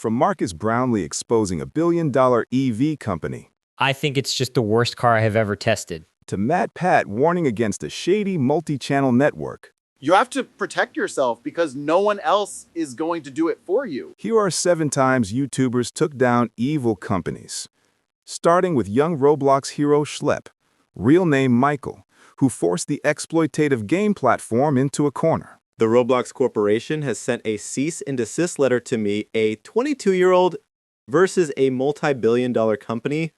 From Marcus Brownlee exposing a billion-dollar EV company, I think it's just the worst car I have ever tested. to Matt Pat warning against a shady multi-channel network, You have to protect yourself because no one else is going to do it for you. here are 7 times YouTubers took down evil companies. Starting with young Roblox hero Schlepp, real name Michael, who forced the exploitative game platform into a corner. The Roblox Corporation has sent a cease and desist letter to me, a 22-year-old versus a multi-billion-dollar company.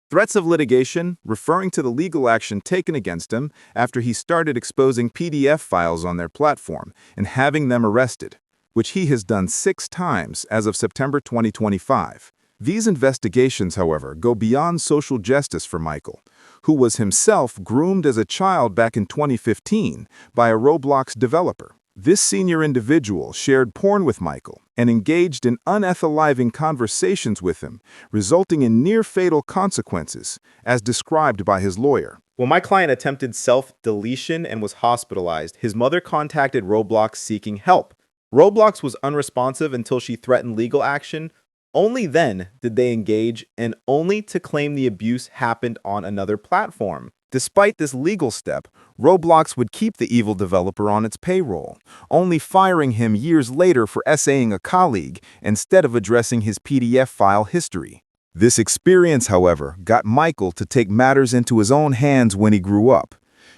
Threats of litigation, referring to the legal action taken against him after he started exposing PDF files on their platform and having them arrested, which he has done 6 times as of September 2025. These investigations, however, go beyond social justice for Michael, who was himself groomed as a child back in 2015 by a Roblox developer. This senior individual shared porn with Michael and engaged in unethical conversations with him, resulting in near-fatal consequences, as described by his lawyer. When my client attempted self-deletion and was hospitalized, his mother contacted Roblox seeking help. Roblox was unresponsive until she threatened legal action. Only then did they engage, and only to claim the abuse happened on another platform. Despite this legal step, Roblox would keep the evil developer on its payroll, only firing him years later for essaying a colleague instead of addressing his PDF file history. This experience, however, got Michael to take matters into his own hands when he grew up,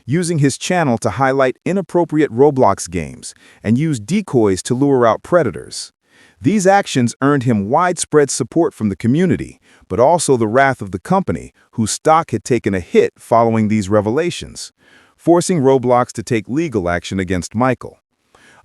using his channel to highlight inappropriate Roblox games and use decoys to lure out predators. These actions earned him widespread support from the community, but also the wrath of the company, whose stock had taken a hit following these revelations, forcing Roblox to take legal action against Michael.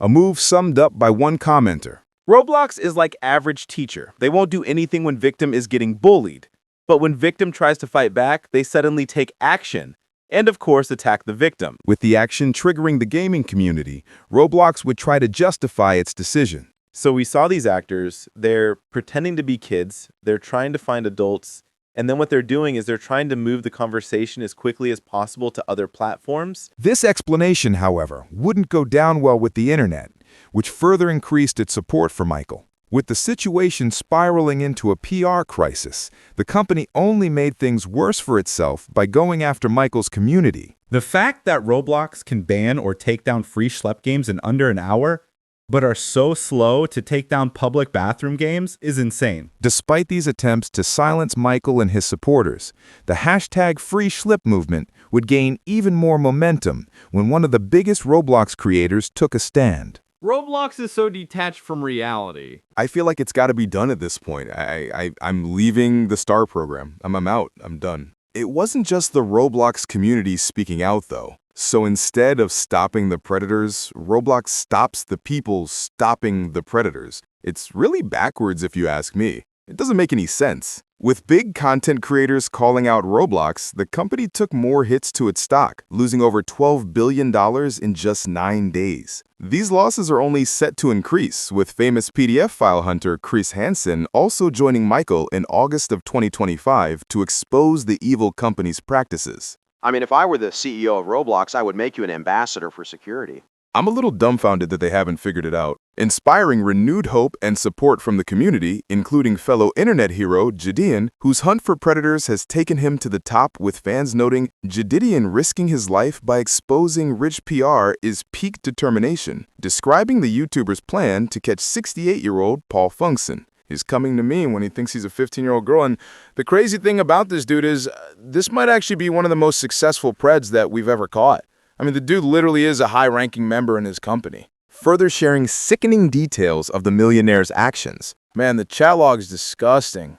A move summed up by one commenter. Roblox is like average teacher. They won't do anything when victim is getting bullied. But when victim tries to fight back, they suddenly take action. And of course, attack the victim. With the action triggering the gaming community, Roblox would try to justify its decision. So we saw these actors, they're pretending to be kids, they're trying to find adults, and then what they're doing is they're trying to move the conversation as quickly as possible to other platforms. This explanation, however, wouldn't go down well with the internet, which further increased its support for Michael. With the situation spiraling into a PR crisis, the company only made things worse for itself by going after Michael's community. The fact that Roblox can ban or take down free Schlepp games in under an hour, but are so slow to take down public bathroom games is insane. Despite these attempts to silence Michael and his supporters, the hashtag Free Schlepp movement would gain even more momentum when one of the biggest Roblox creators took a stand. Roblox is so detached from reality. I feel like it's got to be done at this point. I'm leaving the STAR program. I'm out. I'm done. It wasn't just the Roblox community speaking out, though. So instead of stopping the predators, Roblox stops the people stopping the predators. It's really backwards if you ask me. It doesn't make any sense. With big content creators calling out Roblox, the company took more hits to its stock, losing over $12 billion in just 9 days. These losses are only set to increase, with famous PDF file hunter Chris Hansen also joining Michael in August of 2025 to expose the evil company's practices. I mean, if I were the CEO of Roblox, I would make you an ambassador for security. I'm a little dumbfounded that they haven't figured it out. Inspiring renewed hope and support from the community, including fellow internet hero Jadidian, whose hunt for predators has taken him to the top, with fans noting Jadidian risking his life by exposing rich PR is peak determination, describing the YouTuber's plan to catch 68-year-old Paul Funkson. He's coming to me when he thinks he's a 15-year-old girl. And the crazy thing about this dude is this might actually be one of the most successful preds that we've ever caught. I mean, the dude literally is a high-ranking member in his company. Further sharing sickening details of the millionaire's actions. Man, the chat log's disgusting.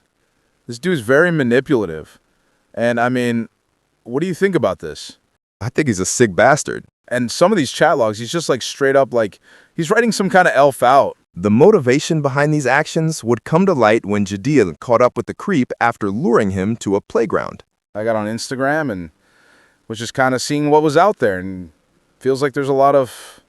This dude's very manipulative. And I mean, what do you think about this? I think he's a sick bastard. And some of these chat logs, he's just like straight up like he's writing some kind of elf out. The motivation behind these actions would come to light when Jadidian caught up with the creep after luring him to a playground. I got on Instagram and was just kind of seeing what was out there, and feels like there's a lot of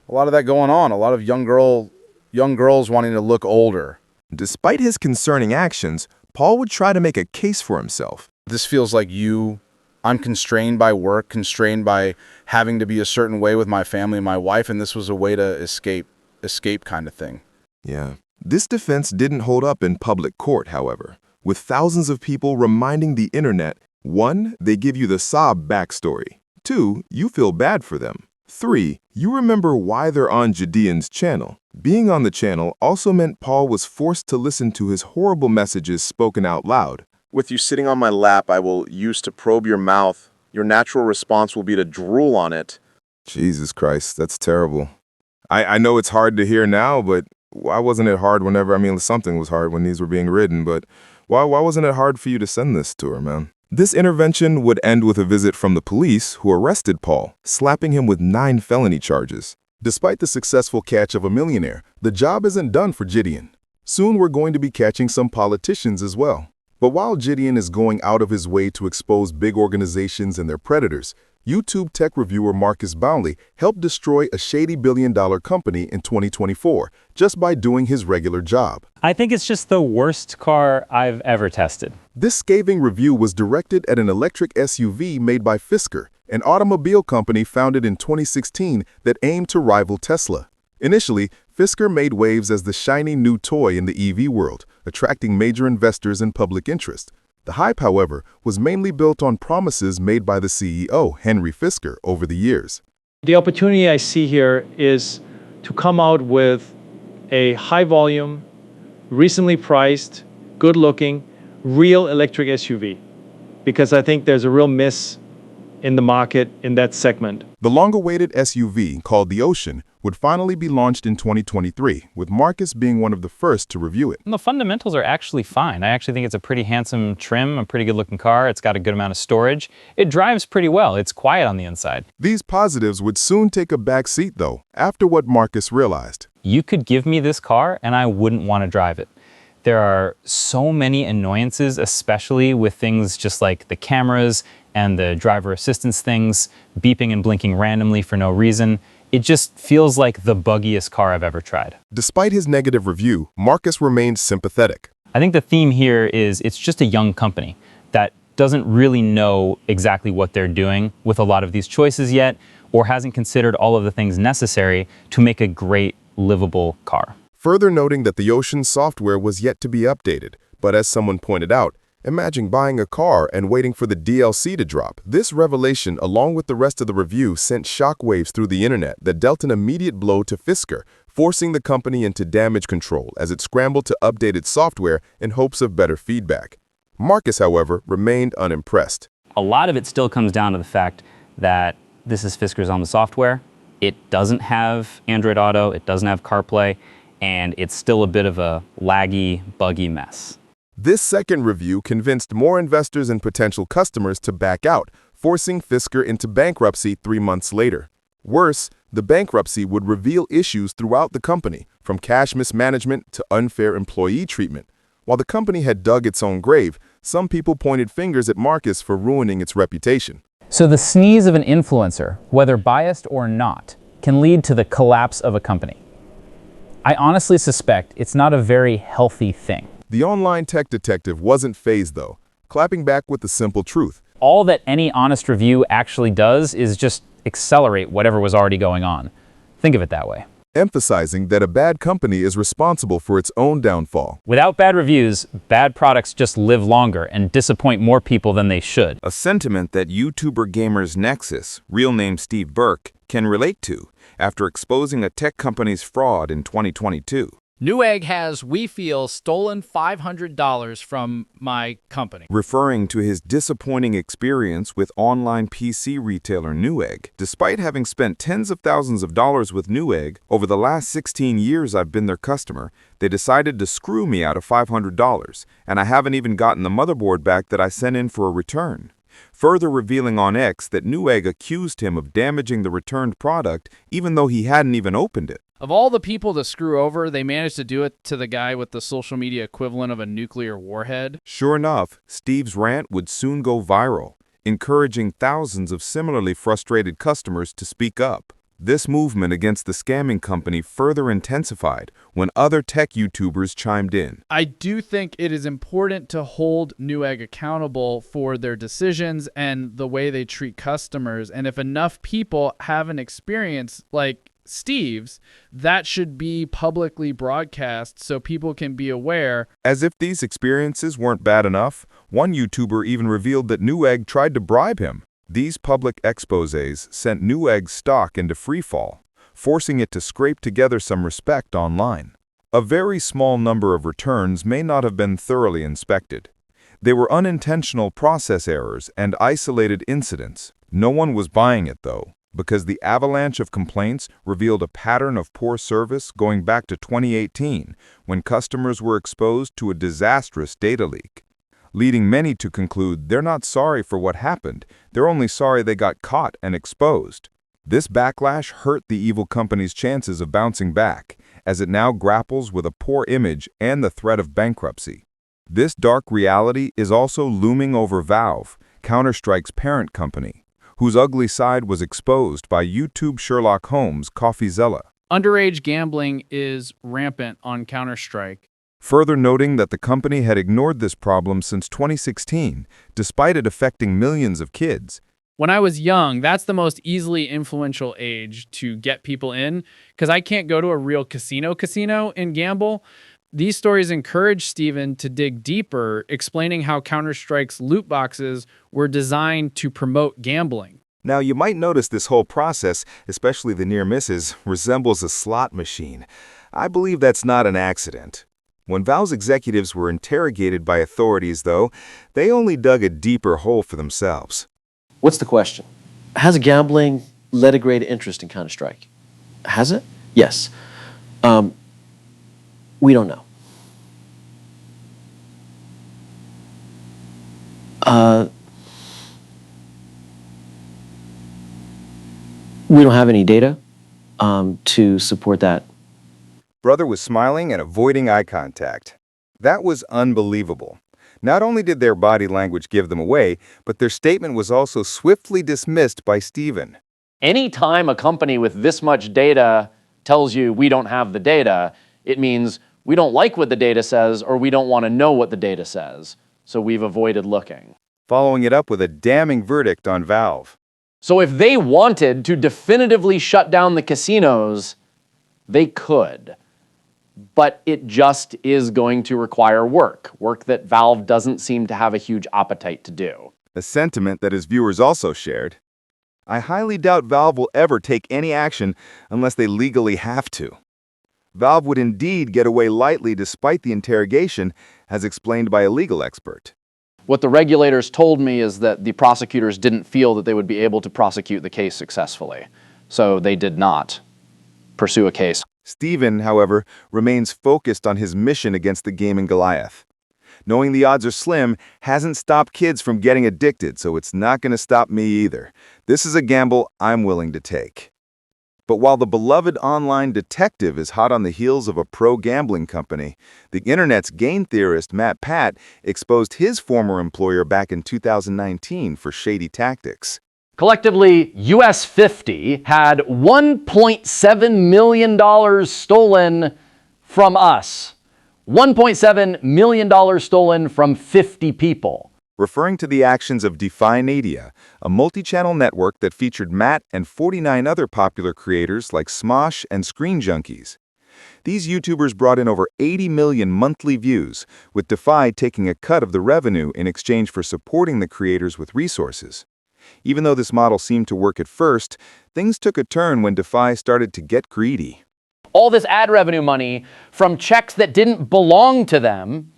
that going on. A lot of young girls wanting to look older. Despite his concerning actions, Paul would try to make a case for himself. This feels like I'm constrained by work, constrained by having to be a certain way with my family and my wife, and this was a way to escape kind of thing. Yeah. This defense didn't hold up in public court, however, with thousands of people reminding the internet, 1. They give you the sob backstory. 2. You feel bad for them. 3. You remember why they're on Gideon's channel. Being on the channel also meant Paul was forced to listen to his horrible messages spoken out loud. With you sitting on my lap, I will use to probe your mouth. Your natural response will be to drool on it. Jesus Christ, that's terrible. I know it's hard to hear now, but why wasn't it hard whenever, something was hard when these were being written, but why wasn't it hard for you to send this to her, man? This intervention would end with a visit from the police, who arrested Paul, slapping him with 9 felony charges. Despite the successful catch of a millionaire, the job isn't done for Gideon. Soon we're going to be catching some politicians as well. But while Gideon is going out of his way to expose big organizations and their predators, YouTube tech reviewer Marcus Bownley helped destroy a shady billion-dollar company in 2024 just by doing his regular job. I think it's just the worst car I've ever tested. This scathing review was directed at an electric SUV made by Fisker, an automobile company founded in 2016 that aimed to rival Tesla. Initially, Fisker made waves as the shiny new toy in the EV world, attracting major investors and public interest. The hype, however, was mainly built on promises made by the CEO, Henry Fisker, over the years. The opportunity I see here is to come out with a high volume, recently priced, good looking, real electric SUV, because I think there's a real miss in the market in that segment. The long-awaited SUV, called the Ocean, would finally be launched in 2023, with Marcus being one of the first to review it. The fundamentals are actually fine. I actually think it's a pretty handsome trim, a pretty good looking car. It's got a good amount of storage. It drives pretty well. It's quiet on the inside. These positives would soon take a back seat, though, after what Marcus realized. You could give me this car and I wouldn't want to drive it. There are so many annoyances, especially with things just like the cameras and the driver assistance things, beeping and blinking randomly for no reason. It just feels like the buggiest car I've ever tried. Despite his negative review, Marcus remained sympathetic. I think the theme here is it's just a young company that doesn't really know exactly what they're doing with a lot of these choices yet, or hasn't considered all of the things necessary to make a great, livable car. Further noting that the Ocean software was yet to be updated, but as someone pointed out, imagine buying a car and waiting for the DLC to drop. This revelation, along with the rest of the review, sent shockwaves through the internet that dealt an immediate blow to Fisker, forcing the company into damage control as it scrambled to update its software in hopes of better feedback. Marcus, however, remained unimpressed. A lot of it still comes down to the fact that this is Fisker's on the software. It doesn't have Android Auto, it doesn't have CarPlay, and it's still a bit of a laggy, buggy mess. This second review convinced more investors and potential customers to back out, forcing Fisker into bankruptcy 3 months later. Worse, the bankruptcy would reveal issues throughout the company, from cash mismanagement to unfair employee treatment. While the company had dug its own grave, some people pointed fingers at Marcus for ruining its reputation. So the sneeze of an influencer, whether biased or not, can lead to the collapse of a company. I honestly suspect it's not a very healthy thing. The online tech detective wasn't fazed, though, clapping back with the simple truth. All that any honest review actually does is just accelerate whatever was already going on. Think of it that way. Emphasizing that a bad company is responsible for its own downfall. Without bad reviews, bad products just live longer and disappoint more people than they should. A sentiment that YouTuber Gamers Nexus, real name Steve Burke, can relate to after exposing a tech company's fraud in 2022. Newegg has, we feel, stolen $500 from my company. Referring to his disappointing experience with online PC retailer Newegg. Despite having spent tens of thousands of dollars with Newegg, over the last 16 years I've been their customer, they decided to screw me out of $500, and I haven't even gotten the motherboard back that I sent in for a return. Further revealing on X that Newegg accused him of damaging the returned product even though he hadn't even opened it. Of all the people to screw over, they managed to do it to the guy with the social media equivalent of a nuclear warhead. Sure enough, Steve's rant would soon go viral, encouraging thousands of similarly frustrated customers to speak up. This movement against the scamming company further intensified when other tech YouTubers chimed in. I do think it is important to hold Newegg accountable for their decisions and the way they treat customers. And if enough people have an experience like Steve's, that should be publicly broadcast so people can be aware. As if these experiences weren't bad enough, one YouTuber even revealed that Newegg tried to bribe him. These public exposés sent Newegg's stock into freefall, forcing it to scrape together some respect online. A very small number of returns may not have been thoroughly inspected. They were unintentional process errors and isolated incidents. No one was buying it, though, because the avalanche of complaints revealed a pattern of poor service going back to 2018, when customers were exposed to a disastrous data leak, leading many to conclude they're not sorry for what happened, they're only sorry they got caught and exposed. This backlash hurt the evil company's chances of bouncing back, as it now grapples with a poor image and the threat of bankruptcy. This dark reality is also looming over Valve, Counter-Strike's parent company, whose ugly side was exposed by YouTube Sherlock Holmes' CoffeeZilla. Underage gambling is rampant on Counter-Strike. Further noting that the company had ignored this problem since 2016, despite it affecting millions of kids. When I was young, that's the most easily influential age to get people in, because I can't go to a real casino and gamble. These stories encourage Steven to dig deeper, explaining how Counter-Strike's loot boxes were designed to promote gambling. Now, you might notice this whole process, especially the near misses, resembles a slot machine. I believe that's not an accident. When Valve's executives were interrogated by authorities, though, they only dug a deeper hole for themselves. What's the question? Has gambling led a greater interest in Counter-Strike? Has it? Yes. We don't know. We don't have any data to support that. Brother was smiling and avoiding eye contact. That was unbelievable. Not only did their body language give them away, but their statement was also swiftly dismissed by Steven. Anytime a company with this much data tells you we don't have the data, it means we don't like what the data says or we don't want to know what the data says, so we've avoided looking. Following it up with a damning verdict on Valve. So if they wanted to definitively shut down the casinos, they could. But it just is going to require work that Valve doesn't seem to have a huge appetite to do. A sentiment that his viewers also shared. I highly doubt Valve will ever take any action unless they legally have to. Valve would indeed get away lightly despite the interrogation, as explained by a legal expert. What the regulators told me is that the prosecutors didn't feel that they would be able to prosecute the case successfully, so they did not pursue a case. Steven, however, remains focused on his mission against the gaming Goliath. Knowing the odds are slim hasn't stopped kids from getting addicted, so it's not going to stop me either. This is a gamble I'm willing to take. But while the beloved online detective is hot on the heels of a pro-gambling company, the internet's game theorist Matt Pat exposed his former employer back in 2019 for shady tactics. Collectively, US 50 had $1.7 million stolen from us. $1.7 million stolen from 50 people. Referring to the actions of Defy Nadia, a multi-channel network that featured Matt and 49 other popular creators like Smosh and Screen Junkies. These YouTubers brought in over 80 million monthly views, with Defy taking a cut of the revenue in exchange for supporting the creators with resources. Even though this model seemed to work at first, things took a turn when Defy started to get greedy. All this ad revenue money from checks that didn't belong to them,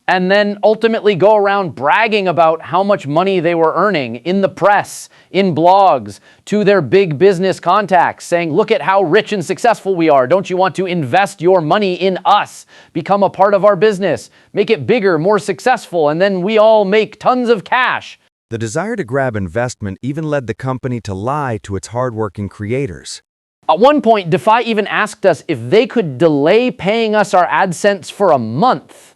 and then ultimately go around bragging about how much money they were earning in the press, in blogs, to their big business contacts, saying, look at how rich and successful we are. Don't you want to invest your money in us? Become a part of our business, make it bigger, more successful, and then we all make tons of cash. The desire to grab investment even led the company to lie to its hardworking creators. At one point, Defy even asked us if they could delay paying us our AdSense for a month.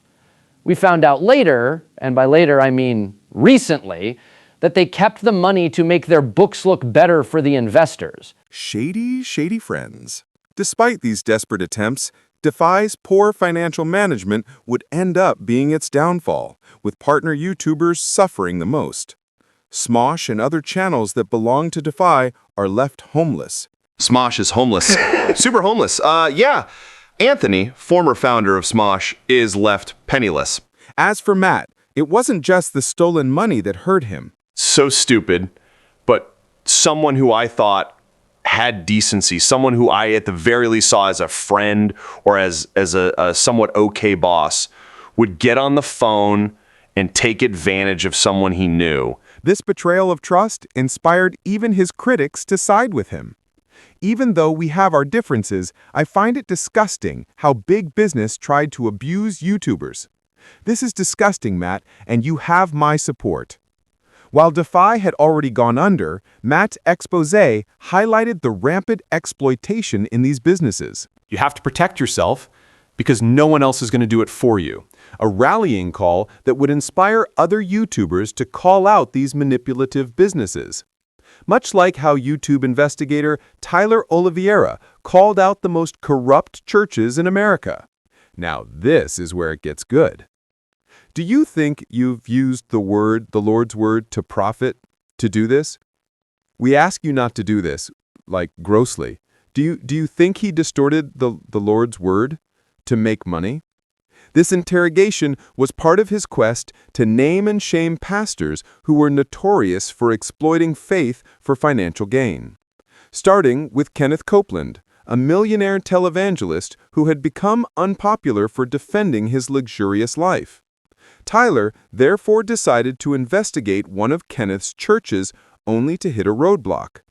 We found out later, and by later I mean recently, that they kept the money to make their books look better for the investors. Shady, shady friends. Despite these desperate attempts, Defy's poor financial management would end up being its downfall, with partner YouTubers suffering the most. Smosh and other channels that belong to Defy are left homeless. Smosh is homeless. Super homeless. Yeah. Anthony, former founder of Smosh, is left penniless. As for Matt, it wasn't just the stolen money that hurt him. So stupid, but someone who I thought had decency, someone who I at the very least saw as a friend or as a somewhat okay boss, would get on the phone and take advantage of someone he knew. This betrayal of trust inspired even his critics to side with him. Even though we have our differences, I find it disgusting how big business tried to abuse YouTubers. This is disgusting, Matt, and you have my support. While Defy had already gone under, Matt's expose highlighted the rampant exploitation in these businesses. You have to protect yourself because no one else is going to do it for you. A rallying call that would inspire other YouTubers to call out these manipulative businesses. Much like how YouTube investigator Tyler Oliveira called out the most corrupt churches in America. Now this is where it gets good. Do you think you've used the Lord's word to profit, to do this? We ask you not to do this, like grossly. Do you think he distorted the Lord's word to make money? This interrogation was part of his quest to name and shame pastors who were notorious for exploiting faith for financial gain. Starting with Kenneth Copeland, a millionaire televangelist who had become unpopular for defending his luxurious life. Tyler therefore decided to investigate one of Kenneth's churches only to hit a roadblock.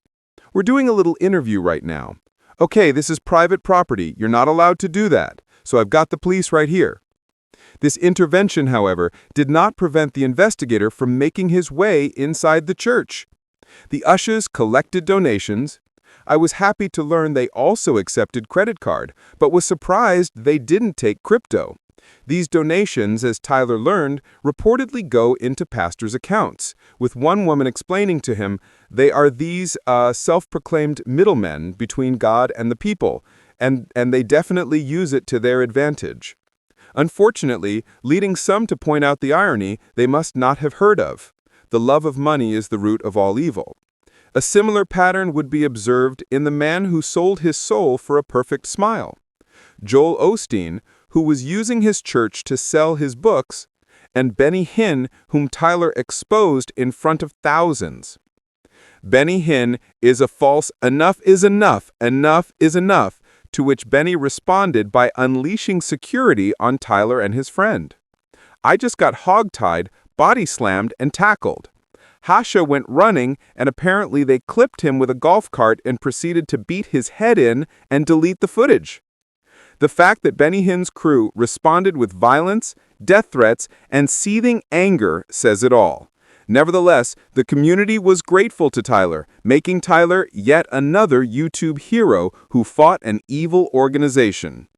We're doing a little interview right now. Okay, this is private property. You're not allowed to do that. So I've got the police right here. This intervention, however, did not prevent the investigator from making his way inside the church. The ushers collected donations. I was happy to learn they also accepted credit card, but was surprised they didn't take crypto. These donations, as Tyler learned, reportedly go into pastors' accounts, with one woman explaining to him they are these self-proclaimed middlemen between God and the people, and they definitely use it to their advantage. Unfortunately, leading some to point out the irony they must not have heard of. The love of money is the root of all evil. A similar pattern would be observed in the man who sold his soul for a perfect smile. Joel Osteen, who was using his church to sell his books, and Benny Hinn, whom Tyler exposed in front of thousands. Benny Hinn is a false enough is enough, to which Benny responded by unleashing security on Tyler and his friend. I just got hogtied, body slammed, and tackled. Hasha went running, and apparently they clipped him with a golf cart and proceeded to beat his head in and delete the footage. The fact that Benny Hinn's crew responded with violence, death threats, and seething anger says it all. Nevertheless, the community was grateful to Tyler, making Tyler yet another YouTube hero who fought an evil organization.